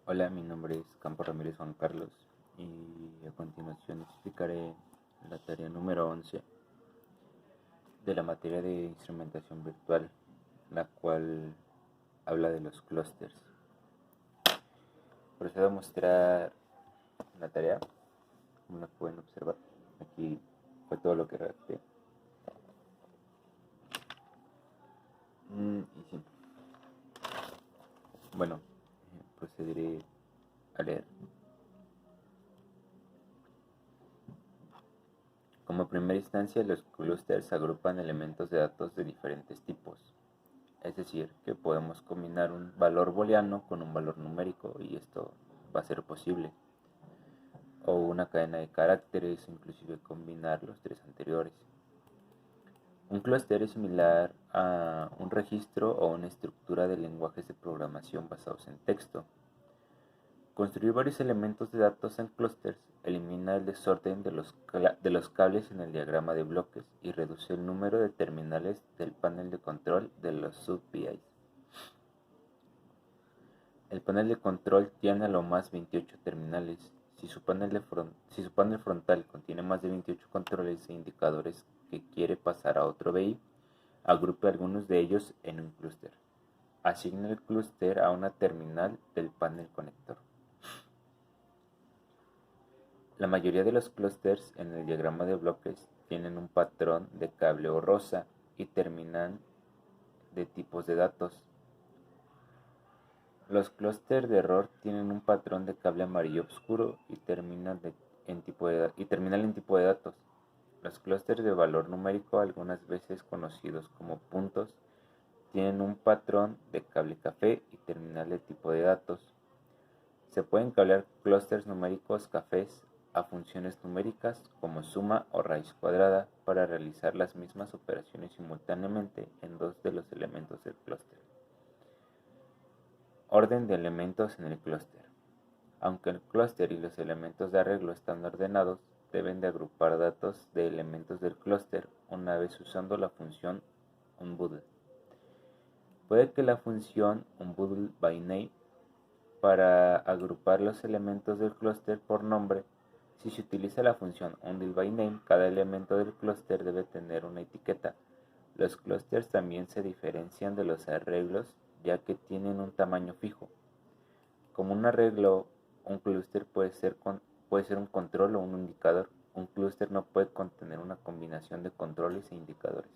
Hola, mi nombre es Campo Ramírez Juan Carlos y a continuación explicaré la tarea número 11 de la materia de instrumentación virtual, la cual habla de los clústeres. Procedo a mostrar la tarea, como la pueden observar. Aquí fue todo lo que redacté. Y sí, bueno, procederé a leer. Como primera instancia, los clústeres agrupan elementos de datos de diferentes tipos. Es decir, que podemos combinar un valor booleano con un valor numérico y esto va a ser posible. O una cadena de caracteres, inclusive combinar los tres anteriores. Un clúster es similar a un registro o una estructura de lenguajes de programación basados en texto. Construir varios elementos de datos en clústeres elimina el desorden de los cables en el diagrama de bloques y reduce el número de terminales del panel de control de los sub-PIs. El panel de control tiene a lo más 28 terminales. Si su panel frontal contiene más de 28 controles e indicadores que quiere pasar a otro BI, agrupe algunos de ellos en un clúster. Asigne el clúster a una terminal del panel conector. La mayoría de los clústeres en el diagrama de bloques tienen un patrón de cableado rosa y terminan de tipos de datos. Los clústeres de error tienen un patrón de cable amarillo oscuro y terminan en tipo de datos. Los clústeres de valor numérico, algunas veces conocidos como puntos, tienen un patrón de cable café y terminal de tipo de datos. Se pueden cablear clústeres numéricos cafés a funciones numéricas como suma o raíz cuadrada para realizar las mismas operaciones simultáneamente en dos de los elementos del clúster. Orden de elementos en el clúster. Aunque el clúster y los elementos de arreglo están ordenados, deben de agrupar datos de elementos del clúster una vez usando la función onBundle. Puede que la función onBundleByName para agrupar los elementos del clúster por nombre. Si se utiliza la función onBundleByName, cada elemento del clúster debe tener una etiqueta. Los clústeres también se diferencian de los arreglos ya que tienen un tamaño fijo. Como un arreglo, un clúster puede ser un control o un indicador. Un clúster no puede contener una combinación de controles e indicadores.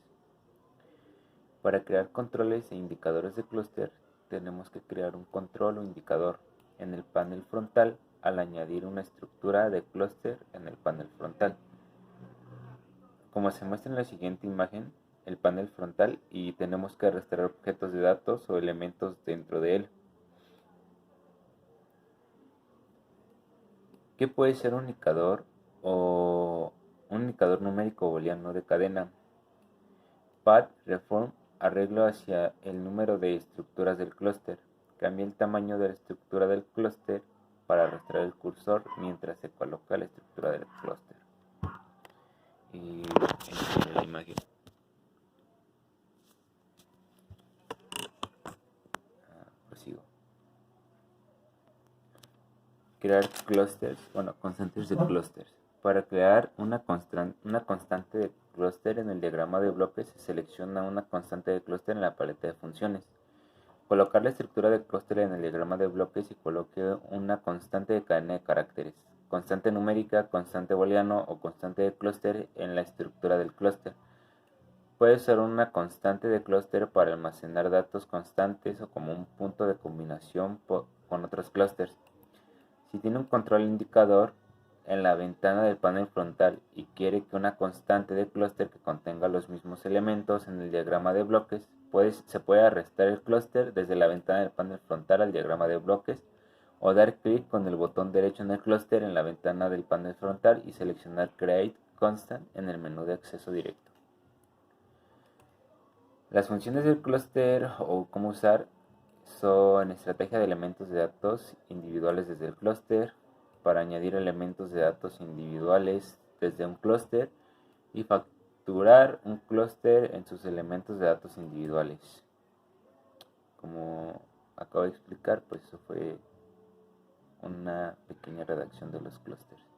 Para crear controles e indicadores de clúster, tenemos que crear un control o indicador en el panel frontal al añadir una estructura de clúster en el panel frontal. Como se muestra en la siguiente imagen, el panel frontal y tenemos que arrastrar objetos de datos o elementos dentro de él. ¿Qué puede ser un indicador o un indicador numérico booleano de cadena? Path reform arreglo hacia el número de estructuras del clúster. Cambia el tamaño de la estructura del clúster para arrastrar el cursor mientras se coloca la estructura del clúster. Y en la imagen. Prosigo. Crear clusters, constantes de clusters. Para crear una constante de clúster en el diagrama de bloques, se selecciona una constante de clúster en la paleta de funciones. Colocar la estructura de clúster en el diagrama de bloques y coloque una constante de cadena de caracteres, constante numérica, constante booleano o constante de clúster en la estructura del clúster. Puede ser una constante de clúster para almacenar datos constantes o como un punto de combinación con otros clústeres. Si tiene un control indicador en la ventana del panel frontal y quiere que una constante de clúster que contenga los mismos elementos en el diagrama de bloques, se puede arrastrar el clúster desde la ventana del panel frontal al diagrama de bloques o dar clic con el botón derecho en el clúster en la ventana del panel frontal y seleccionar Create Constant en el menú de acceso directo. Las funciones del clúster o cómo usar son estrategia de elementos de datos individuales desde el clúster, para añadir elementos de datos individuales desde un clúster y facturar un clúster en sus elementos de datos individuales. Como acabo de explicar, pues eso fue una pequeña redacción de los clústeres.